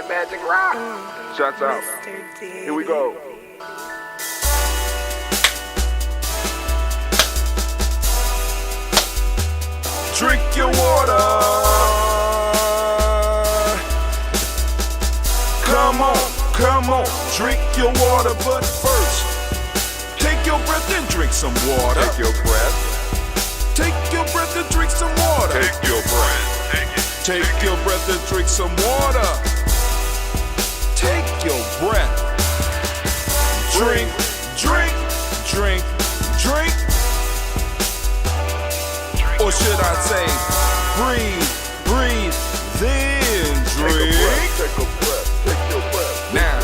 Magic rock. Shots out. Here we go. Drink your water. Come on, drink your water. But first, take your breath and drink some water. Take your breath. Take your breath and drink some water. Take your breath. Take your breath and drink some water. Take your breath. Drink, drink, drink, drink. Or should I say, breathe, breathe, then drink. Take a breath, take your breath. Now,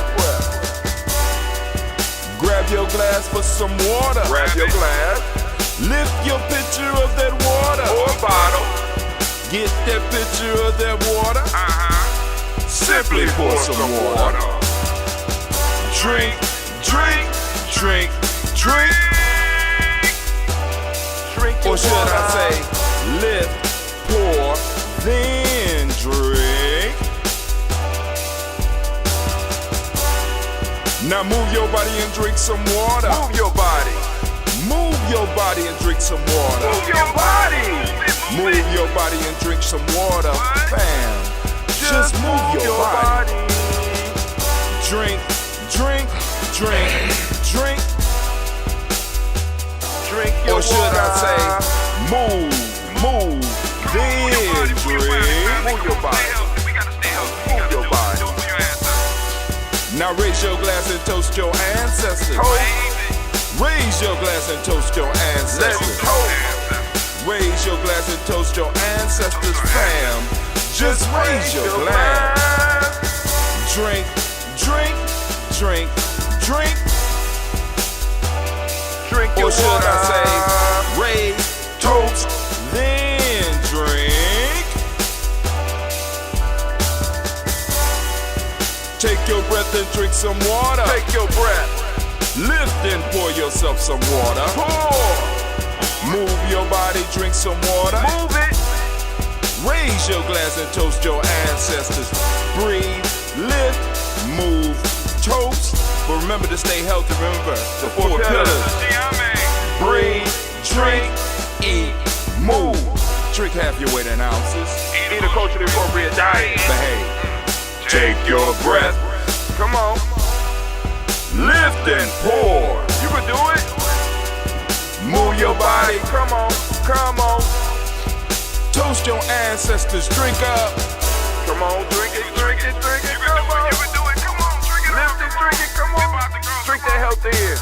grab your glass for some water. Grab your glass. Lift your pitcher of that water. Or bottle. Get that pitcher of that water. Simply pour some water. Drink, drink, drink, drink. Or should I say, lift, pour, then drink. Now move your body and drink some water. Move your body. Move your body and drink some water. Move your body. Move your body and drink some water. Bam. Just move your body. Drink, drink, drink, drink. Drink your or should water. I say, move, then drink. Move your body. Move your body. Now raise your glass and toast your ancestors. Raise your glass and toast your ancestors. Raise your glass and toast your ancestors, fam. Just raise your glass. Drink, drink, drink, drink. Drink your or should water. I say, raise, toast, then drink. Take your breath and drink some water. Take your breath. Lift and pour yourself some water. Pour. Move your body, drink some water. Move it. Raise your glass and toast your ancestors. Breathe, lift, move, toast. But remember to stay healthy. Remember the four pillars. Breathe, drink, eat, move. Drink half your weight in ounces. Eat a culturally appropriate diet. Behave. Take your breath. Come on. Lift and pour. You can do it. Move your body. Come on. Come on. Toast your ancestors. Drink up. Come on. Drink it. Drink it. Drink it. Come on. You can do it. Come on. Drink it. Lift it. Drink it. Come on. Drink that health in.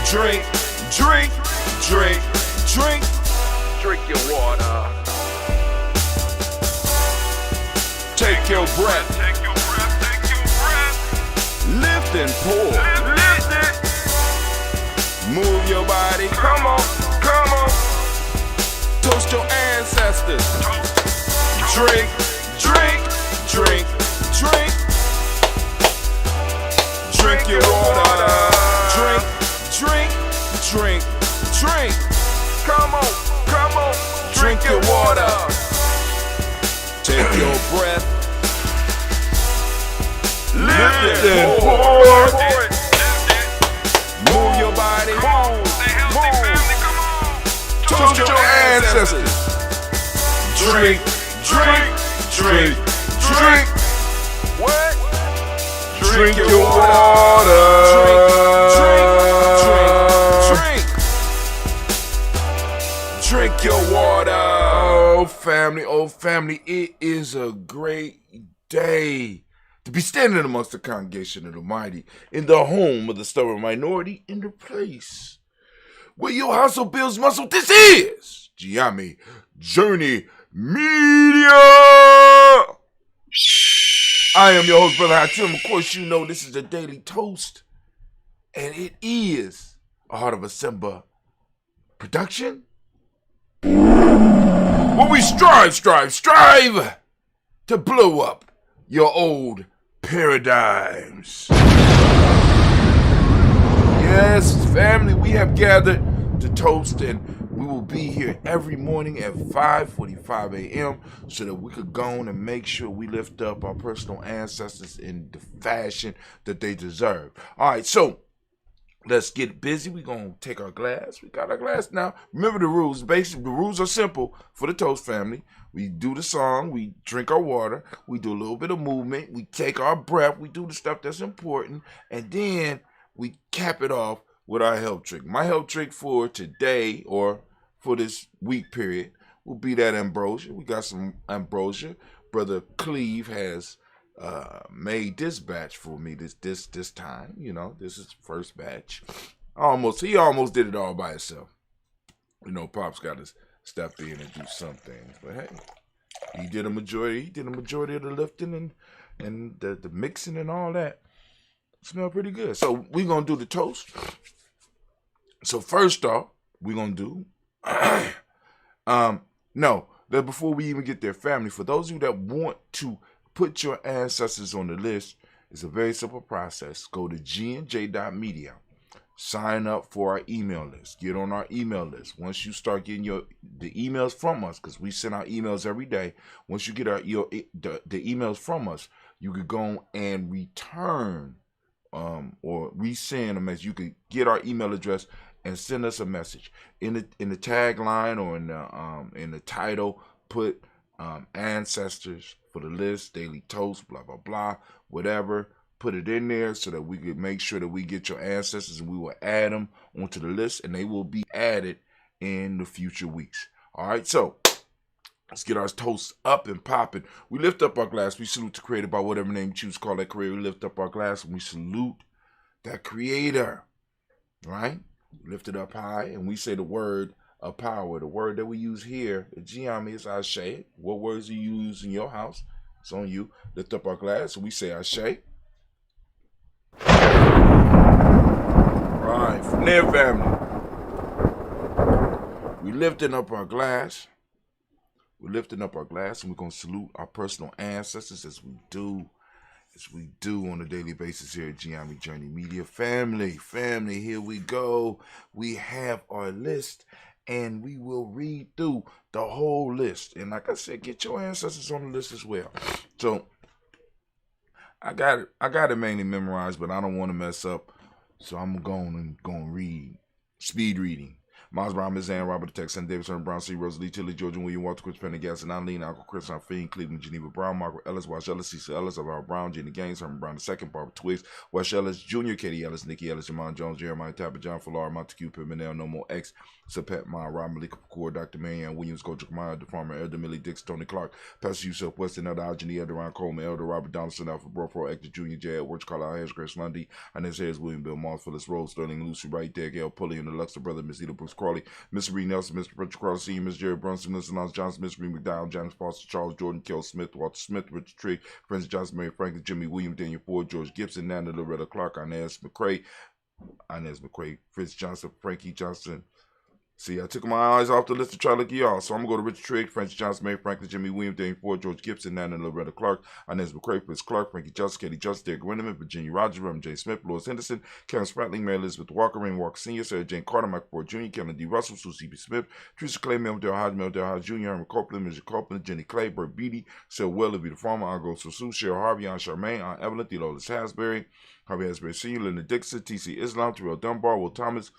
Drink. Drink. Drink. Drink. Drink your water. Take your breath. Take your breath. Take your breath. Lift and pour. Lift it. Move your body. Come on. Come on. Toast your ancestors. Drink. Drink. Drink. Drink. Drink your water. Drink. Drink. Drink. Drink. Come on. Come on. Drink your water. Take your breath. Lift and pour. Move your body. Move. Toast your ancestors. Drink. Drink. Drink. Drink. What? Drink your water. Drink. Drink your water. Oh family, it is a great day to be standing amongst the congregation of the mighty in the home of the stubborn minority, in the place where your hustle builds muscle. This is Giami Journey Media. I am your host, Brother Hatim. Of course, you know this is the Daily Toast, and it is a Heart of a Simba production. Where we strive to blow up your old paradigms. Yes, family, we have gathered to toast, and we will be here every morning at 5:45 a.m. so that we could go on and make sure we lift up our personal ancestors in the fashion that they deserve. All right, so let's get busy. We're going to take our glass. We got our glass now. Remember the rules. Basically, the rules are simple for the Toast family. We do the song. We drink our water. We do a little bit of movement. We take our breath. We do the stuff that's important. And then we cap it off with our help trick. My help trick for today or for this week period will be that ambrosia. We got some ambrosia. Brother Cleve has made this batch for me this time. You know, this is the first batch. He almost did it all by himself. You know, Pop's got to step in and do some things. But hey, he did a majority of the lifting and the mixing and all that. Smell pretty good. So we're gonna do the toast. So first off, we're gonna do before we even get there, family, for those of you that want to put your ancestors on the list, it's a very simple process. Go to gnj.media. Sign up for our email list. Get on our email list. Once you start getting the emails from us, because we send out emails every day. Once you get the emails from us, you could go and return or resend a message. You could get our email address and send us a message in the tagline or in the title. Put ancestors for the list, daily toast, blah blah blah, whatever. Put it in there so that we could make sure that we get your ancestors, and we will add them onto the list, and they will be added in the future weeks. All right, so let's get our toast up and popping. We lift up our glass. We salute the creator by whatever name you choose to call that creator. We lift up our glass and we salute that creator. Right? We lift it up high and we say the word of power. The word that we use here at Giami is Ashe. What words do you use in your house? It's on you. Lift up our glass and we say Ashe. Right, from there, family, we lifting up our glass. We're lifting up our glass, and we're going to salute our personal ancestors as we do on a daily basis here at Giami Journey Media. Family, here we go. We have our list, and we will read through the whole list. And like I said, get your ancestors on the list as well. So I got it mainly memorized, but I don't want to mess up, so I'm going to read. Speed reading. Miles Brown, Miss Ann, Robert Texan, Davidson, Brown, C. Rosalie, Tilly, Georgia, William, Walter, Chris Pendergast, and Eileen, Uncle Chris, Fiend, Cleveland, Geneva Brown, Margaret Ellis, Wash Ellis, Cecil Ellis, Alvaro Brown, Jenny Gaines, Herman Brown II, Barbara Twigs, Wash Ellis, Jr., Katie Ellis, Nikki Ellis, Jamon Jones, Jeremiah Tapper, John Fallar, Montague, Pimenel, No More X, Sapet Ma, Rob Malika Kapoor, Dr. Marianne Williams, Coach Kamara, the Farmer, Elder Millie Dix, Tony Clark, Pastor Yusuf Weston, Elder Algeny, Elder Ron Coleman, Elder Robert Donaldson, Alfred Brofro, Hector Jr., J. Edwards, Carlisle Harris, Grace Lundy, Inez Hayes, William Bill Moss, Phyllis Rose, Sterling Lucy Wright, Derek L. Pulley, and the Luxor brother, Miss Eda Brooks Crawley, Miss Reed Nelson, Mr. Patrick Carter Sr., Miss Jerry Brunson, Miss Lance Johnson, Miss Reed McDowell, James Foster, Charles Jordan, Kel Smith, Walter Smith, Richard Trigg, Francis Johnson, Mary Franklin, Jimmy William, Daniel Ford, George Gibson, Nana Loretta Clark, Inez McCrae, Fritz Johnson, Frankie Johnson. See, I took my eyes off the list to try to look at y'all. So I'm going to go to Richard Trigg, Francis Johnson, Mary Franklin, Jimmy Williams, Daniel Ford, George Gibson, Nana Loretta Clark, Inez McCrae, Fritz Clark, Frankie Johnson, Katie Johnson, Derek Winneman, Virginia Rogers, Reverend J. Smith, Louis Henderson, Karen Spratling, Mary Elizabeth Walker, Rain Walker Sr., Sarah Jane Carter, Michael Ford Jr., Kevin D. Russell, Susie B. Smith, Teresa Clay, Mel Del Hodge Jr., Herman Copeland, Mr. Copeland, Jenny Clay, Bert Beatty, Sarah Weller, the Farmer, Argo Susu, Cheryl Harvey, Aunt Charmaine, Aunt Evelyn, Theodolis Hasbury, Harvey Hasbury Sr., Linda Dixon, T.C. Islam, Terrell Dunbar, Will Thomas,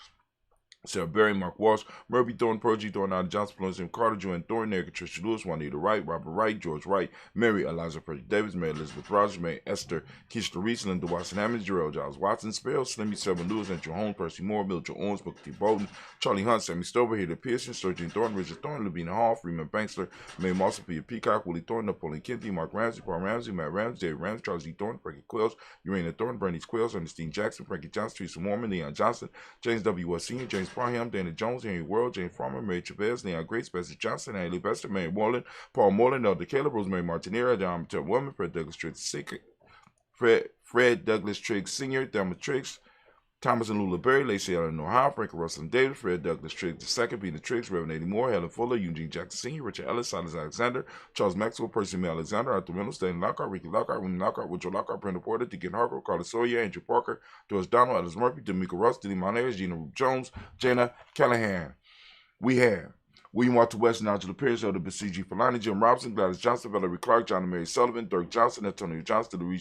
Sarah Berry, Mark Walsh, Murphy Thorne, Pergy Thorne, Adam Johnson, Florence M. Carter, Joanne Thorne, Erica Tricia Lewis, Juanita Wright, Robert Wright, George Wright, Mary Eliza Frederick Davis, Mary Elizabeth Rogers, Mary Esther, Keisha Reese, Linda Watson Hammond, Jarrell Giles Watson, Sparrow, Slimmy, Seven Lewis, Andrew Holmes, Percy Moore, Mildred Owens, Booker T. Bolton, Charlie Hunt, Sammy Stover, Hader Pearson, Sturgeon Thorne, Richard Thorne, Lavina Hall, Freeman Banksler, Mae Moss, Sophia Peacock, Willie Thorne, Napoleon Kennedy, Mark Ramsey, Paul Ramsey, Matt Ramsey, Dave Ramsey, Charles E. Thorne, Frankie Quills, Urania Thorne, Bernice Quills, Ernestine Jackson, Frankie Johnson, Teresa Mormon, Leon Johnson, James W. West Sr., James Parham, Dana Jones, Henry World, Jane Farmer, Mary Chavez, Leon Grace, Bessie Johnson, Haley Bester, Mary Moreland, Paul Moreland, Elder Caleb, Rosemary Martinera, John Mattel Woman, Fred Douglas Triggs Sr., Thelma Triggs, Thomas and Lula Berry, Lacey Allen Ohio, Frank Russell Davis, Fred Douglas Triggs II, Peter Triggs, Reverend Eddie Moore, Helen Fuller, Eugene Jackson Sr., Richard Ellis, Silas Alexander, Charles Maxwell, Percy May Alexander, Arthur Reynolds, Stanley Lockhart, Ricky Lockhart, Winnie Lockhart, Woodrow Lockhart, Brenda Porter, Deacon Hargrove, Carlos Sawyer, Andrew Parker, Doris Donald, Alice Murphy, D'Amico Ross, Denny Monez, Gina Ruth Jones, Jana Callahan. We have William Walter West, Nigel Pierce, Elder C.G. Filani, Jim Robinson, Gladys Johnson, Valerie Clark, John and Mary Sullivan, Dirk Johnson, Antonio Johnston,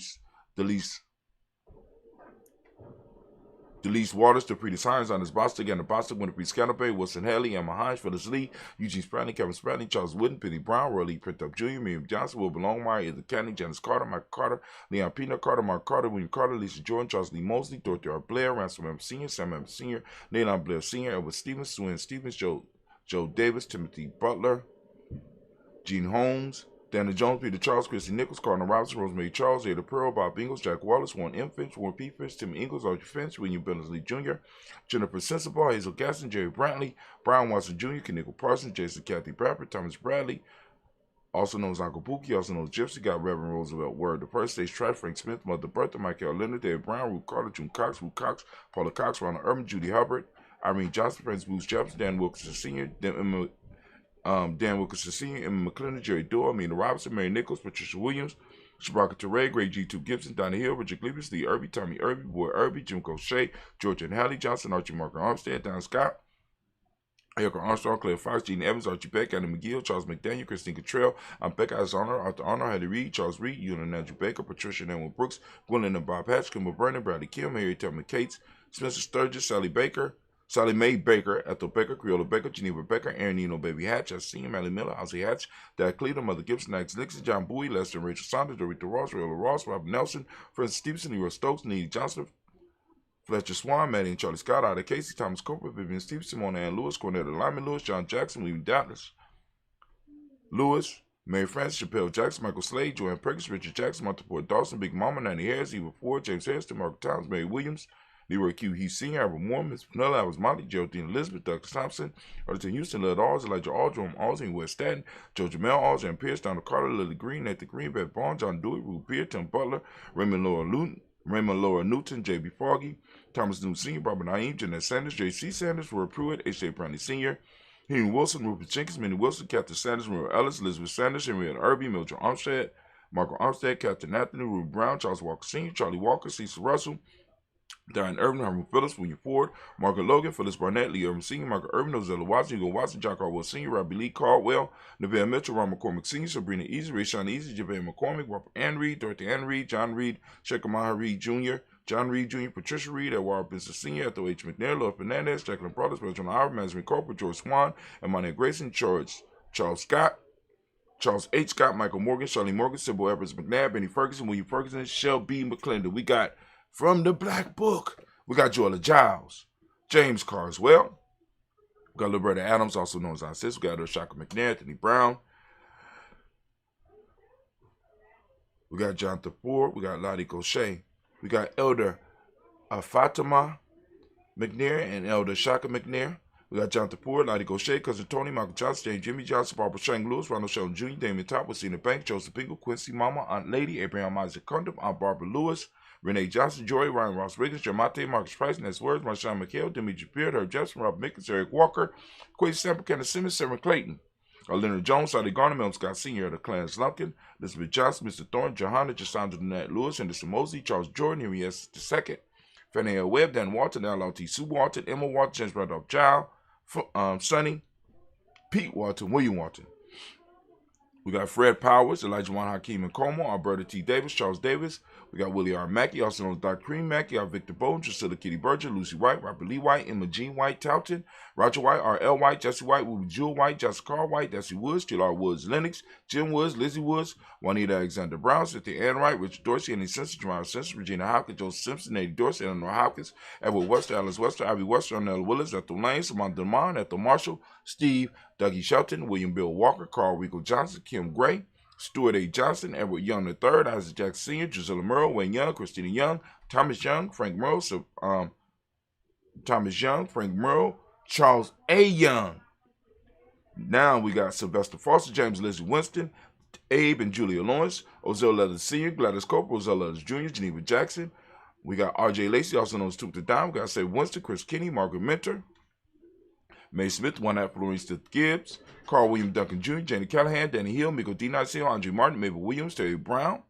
Delise Waters, DePretis Hines, Anders Bostic, Anna Bostic, Winifred Scannapay, Wilson Haley, Emma Hines, Phyllis Lee, Eugene Spradley, Kevin Spradley, Charles Wooden, Penny Brown, Roy Lee Printup Jr., Miriam Johnson, Wilbur Longmire, Edith Canning, Janice Carter, Michael Carter, Leon Peanut Carter, Mark Carter, William Carter, Lisa Jordan, Charles Lee Mosley, Dorothy R. Blair, Ransom M. Sr., Sam M. Sr., Nayland Blair Sr., Edward Stevens, Swin Stevens, Joe Davis, Timothy Butler, Gene Holmes, Daniel Jones, Peter Charles, Chrissy Nichols, Cardinal Robinson, Rosemary Charles, Ada Pearl, Bob Ingles, Jack Wallace, Warren M. Finch, Warren P. Finch, Tim Ingles, Archie Finch, William Billingsley Jr., Jennifer Sensible, Hazel Gaston, Jerry Brantley, Brian Watson Jr., Kenickle Parsons, Jason Kathy Bradford, Thomas Bradley, also known as Uncle Pookie, also known as Gypsy, got Reverend Roosevelt Word, the first stage Track, Frank Smith, Mother Bertha, Michael Leonard, David Brown, Ruth Carter, June Cox, Ruth Cox, Paula Cox, Ronald Urban, Judy Hubbard, Irene Johnson, Francis Bruce Jefferson, Dan Wilkinson Sr., Dan Wilkinson Sr., Emma McClendon, Jerry Doyle, Amina Robinson, Mary Nichols, Patricia Williams, Shabaka Teray, Greg G2 Gibson, Donnie Hill, Richard Glebus, Lee Irby, Tommy Irby, Boy Irby, Jim Cochet, Georgia and Hallie Johnson, Archie Marker Armstead, Don Scott, Erica Armstrong, Claire Fox, Gene Evans, Archie Beck, Adam McGill, Charles McDaniel, Christine Cottrell, Becca Honor, Arthur Honor, Hattie Reed, Charles Reed, Ewan and Andrew Baker, Patricia and Edwin Brooks, Gwendolyn and Bob Hatch, Kimber Brennan, Bradley Kim, Harry Tubman Cates, Spencer Sturgis, Sally Mae Baker, Ethel Baker, Creola Baker, Geneva Baker, Aaron Eno, Baby Hatch, I see him, Allie Miller, Ozzie Hatch, Dad Cleveland, Mother Gibson, Max Nixon, John Bowie, Lester and Rachel Saunders, Dorita Ross, Rayola Ross, Robert Nelson, Francis Stevenson, Leroy Stokes, Needy Johnson, Fletcher Swan, Maddie and Charlie Scott, Ida Casey, Thomas Cooper, Vivian Stevenson, Mona Ann Lewis, Cornetta Lyman Lewis, John Jackson, William Doubtless Lewis, Mary Frances, Chappelle Jackson, Michael Slade, Joanne Perkins, Richard Jackson, Martha Port Dawson, Big Mama, Nanny Harris, Eva Ford, James Harrison, Margaret Towns, Mary Williams, Leroy Q. Heath Sr., Albert Moore, Miss Pinella, Alice Monty, Geraldine Elizabeth, Douglas Thompson, Arlington Houston, Led Alls, Elijah Aldrum, Alsing, West Staten, Joe Jamel, Alls, Jan Pierce, Donald Carter, Lily Green, Nathan Green, Beth Bond, John Dewey, Ruth Beard, Tim Butler, Raymond Laura Newton, J.B. Foggy, Thomas Newton Sr., Barbara Naeem, Jeanette Sanders, J.C. Sanders, Roy Pruitt, H.J. Brownlee Sr., Henry Wilson, Rupert Jenkins, Minnie Wilson, Captain Sanders, Maria Ellis, Elizabeth Sanders, Henrietta Irby, Mildred Armstead, Margaret Armstead, Captain Anthony, Ruth Brown, Charles Walker Sr., Charlie Walker, Cecil Russell, Diane Irvin, Herman Phillips, William Ford, Margaret Logan, Phyllis Barnett, Lee Irvin Sr., Margaret Irvin, Ozella Watson, Hugo Watson, John Caldwell Sr., Robbie Lee Caldwell, Neville Mitchell, Ron McCormick Sr., Sabrina Easy, Rayshawn Easy, Javale McCormick, Robert Ann Reed, Dorothy Ann Reed, John Reed, Shekamaha Reed Jr., John Reed Jr., Patricia Reed, Edward Benson Sr., Ethel H. McNair, Lord Fernandez, Jacqueline Brothers, Bertrand Howard, Mandarin Corporal, George Swan, Emmanuel Grayson, Charles Scott, Charles H. Scott, Michael Morgan, Charlie Morgan, Sybil Evers McNabb, Benny Ferguson, William Ferguson, Shell B. McClendon. We got from the Black Book, we got Joella Giles, James Carswell, we got Liberta Adams, also known as our sister, we got Oshaka McNair, Anthony Brown, we got Jonathan Ford, we got Lottie Gaucher, we got Elder Fatima McNair and Elder Shaka McNair. We got Jonathan Ford, Lottie Gaucher, Cousin Tony, Michael Johnson, James Jimmy Johnson, Barbara Shang Lewis, Ronald Sheldon Jr., Damon Top, Wacina Banks, Joseph Bingle, Quincy Mama, Aunt Lady, Abraham Isaac Cundum, Aunt Barbara Lewis, Renee Johnson, Joy, Ryan Ross Riggins, Jamate, Marcus Price, Ness Words, Marshawn McHale, Dimitri Beard, Herb Jefferson, Rob Mickens, Eric Walker, Quay Sample, Kenneth Simmons, Sarah Clayton, Leonard Jones, Sally Garner, Melvin Scott Sr., the Clarence Lumpkin, Elizabeth Johnson, Mr. Thorne, Johanna, Jasandra Nat Lewis, Anderson Mosley, Charles Jordan, Henry S. II, Fanny L. Webb, Dan Walton, L.L.T. Sue Walton, Emma Walton, James Randolph Giles, Sonny, Pete Walton, William Walton. We got Fred Powers, Elijah Juan Hakeem and Como, Alberta T. Davis, Charles Davis. We got Willie R. Mackey, also known as Dr. Cream Mackey, Victor Bowden, Drusilla Kitty Berger, Lucy White, Robert Lee White, Emma Jean White, Towton, Roger White, R.L. White, Jesse White, Ruby Jewel White, Jessica Carl White, Desi Woods, J.R. Woods, Lennox, Jim Woods, Lizzie Woods, Juanita Alexander Brown, Cynthia Ann Wright, Richard Dorsey, Annie Simpson, Jamara Simpson, Regina Hopkins, Joseph Simpson, Eddie Dorsey, Eleanor Hopkins, Edward Wester, Alice Wester, Ivy Wester, Arnell Willis, Ethel Lane, Samantha DeMond, Ethel Marshall, Steve, Dougie Shelton, William Bill Walker, Carl Rico Johnson, Kim Gray, Stuart A. Johnson, Edward Young III, Isaac Jackson Sr., Gisela Merle, Wayne Young, Christina Young, Thomas Young, Frank Merle, Charles A. Young. Now we got Sylvester Foster, James Lizzie Winston, Abe and Julia Lawrence, Ozell Leathers Sr., Gladys Cope, Ozell Leathers Jr., Geneva Jackson, We got R.J. Lacey, also known as Toot the Dime. We got Say Winston, Chris Kinney, Margaret Mentor, Mae Smith, one half Florence Gibbs, Carl William Duncan Jr., Janie Callahan, Danny Hill, Miko D. Niceo, Andre Martin, Mabel Williams, Terry Brown.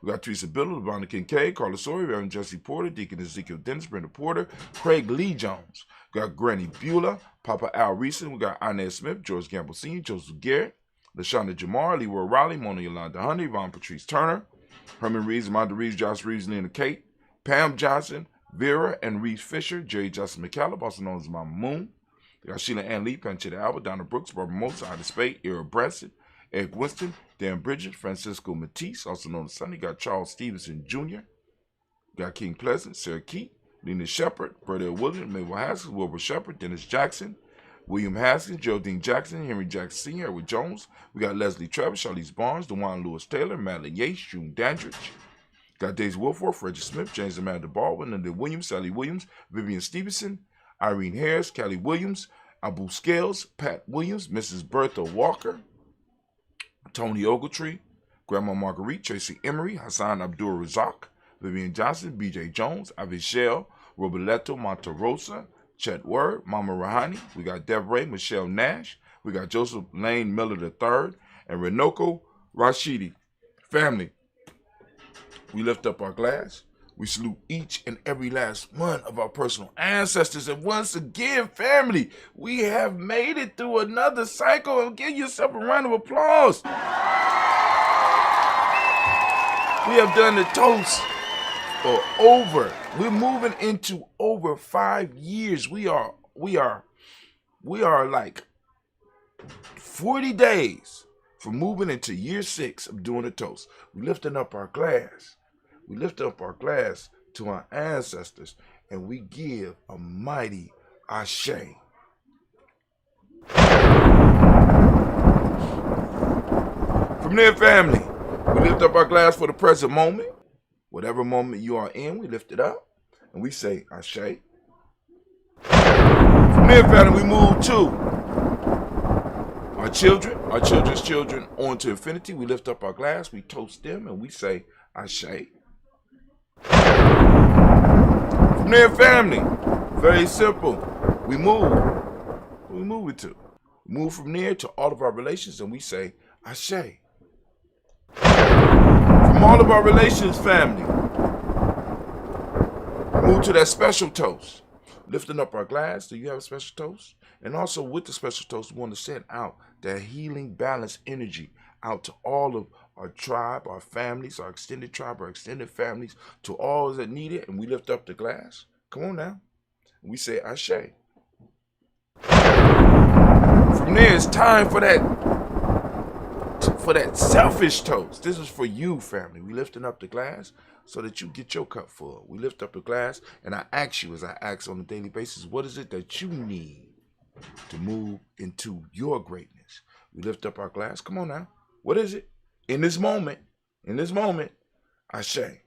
We got Teresa Biddle, LeBron Kincaid, Carla Sawyer, Reverend Jesse Porter, Deacon Ezekiel Dennis, Brenda Porter, Craig Lee Jones. We got Granny Beulah, Papa Al Reeson. We got Inez Smith, George Gamble Sr., Joseph Garrett, LaShonda Jamar, Leroy Riley, Mona Yolanda Honey, Yvonne Patrice Turner, Herman Reeves, Amanda Reeves, Josh Reeves, Lena Kate, Pam Johnson, Vera and Reeves Fisher, Jerry Justin McCallum, also known as Mama Moon. We got Sheila Ann Lee, Panchetta Alba, Donna Brooks, Barbara Mosa, Ida Spade, Era Branson, Eric Winston, Dan Bridget, Francisco Matisse, also known as Sonny. Got Charles Stevenson Jr. Got King Pleasant, Sarah Keat, Lena Shepard, Burdell Williams, Mabel Haskins, Wilbur Shepard, Dennis Jackson, William Haskins, Geraldine Jackson, Henry Jackson Sr., Edward Jones. We got Leslie Travis, Charlize Barnes, DeJuan Lewis Taylor, Madeline Yates, June Dandridge. Got Daisy Wilforth, Reggie Smith, James Amanda Baldwin, Linda Williams, Sally Williams, Vivian Stevenson, Irene Harris, Callie Williams, Abu Scales, Pat Williams, Mrs. Bertha Walker, Tony Ogletree, Grandma Marguerite, Tracy Emery, Hassan Abdul Razak, Vivian Johnson, BJ Jones, Avishel, Roberto Monterosa, Chet Word, Mama Rahani. We got Deborah Michelle Nash. We got Joseph Lane Miller III and Renoko Rashidi. Family, we lift up our glass. We salute each and every last one of our personal ancestors. And once again, family, we have made it through another cycle. And give yourself a round of applause. We have done the toast for we're moving into over 5 years. We are like 40 days from moving into year 6 of doing the toast. We're lifting up our glass. We lift up our glass to our ancestors and we give a mighty ashe. From there, family, we lift up our glass for the present moment. Whatever moment you are in, we lift it up and we say ashe. From there, family, we move to our children, our children's children on to infinity. We lift up our glass, we toast them and we say ashe. From there, family, very simple. We move. Who we move it to? We move from there to all of our relations and we say ashe. From all of our relations, family, we move to that special toast. Lifting up our glass. Do you have a special toast? And also with the special toast, we want to send out that healing, balanced energy out to all of our tribe, our families, our extended tribe, our extended families, to all that need it, and we lift up the glass. Come on now. We say ashe. From there, it's time for that selfish toast. This is for you, family. We lifting up the glass so that you get your cup full. We lift up the glass, and I ask you, as I ask on a daily basis, what is it that you need to move into your greatness? We lift up our glass. Come on now. What is it? In this moment, ashe.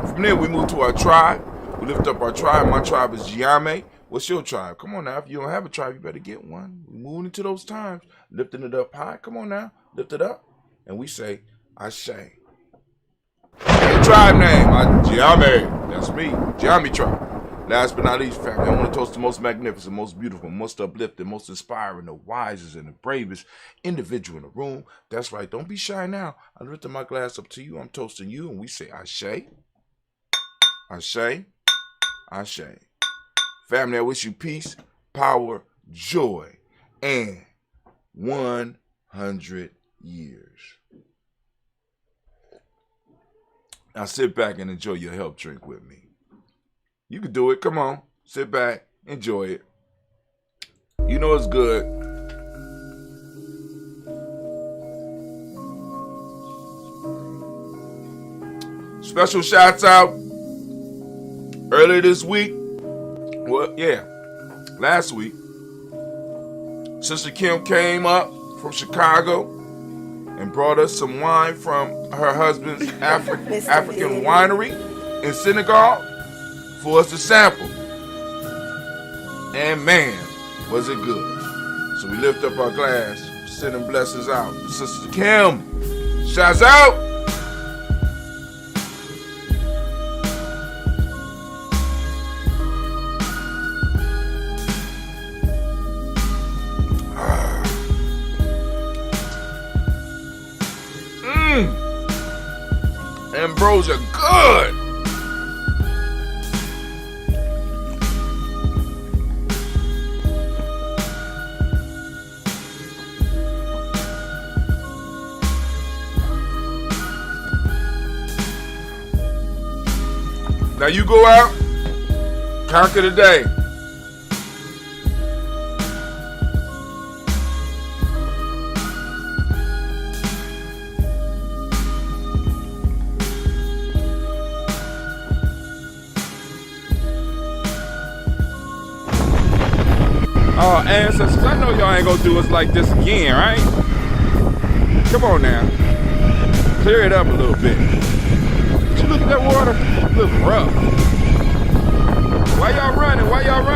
From there, we move to our tribe. We lift up our tribe. My tribe is Giame. What's your tribe? Come on now. If you don't have a tribe, you better get one. We're moving into those times, lifting it up high. Come on now. Lift it up. And we say, ashe. Your tribe name, Giame. That's me. Giame tribe. Last but not least, family, I want to toast the most magnificent, most beautiful, most uplifting, most inspiring, the wisest and the bravest individual in the room. That's right. Don't be shy now. I lifted my glass up to you. I'm toasting you. And we say, ashe. Ashe. Ashe. Family, I wish you peace, power, joy, and 100 years. Now sit back and enjoy your health drink with me. You can do it. Come on. Sit back. Enjoy it. You know it's good. Special shouts out earlier this week. Well, yeah, last week. Sister Kim came up from Chicago and brought us some wine from her husband's African winery in Senegal for us to sample. And man, was it good. So we lift up our glass, sending blessings out. Sister Kim, shouts out. ambrosia good. Now you go out, conquer the day. Oh, ancestors, I know y'all ain't gonna do us like this again, right? Come on now. Clear it up a little bit. Did you look at that water? It looks rough. Why y'all running? Why y'all running?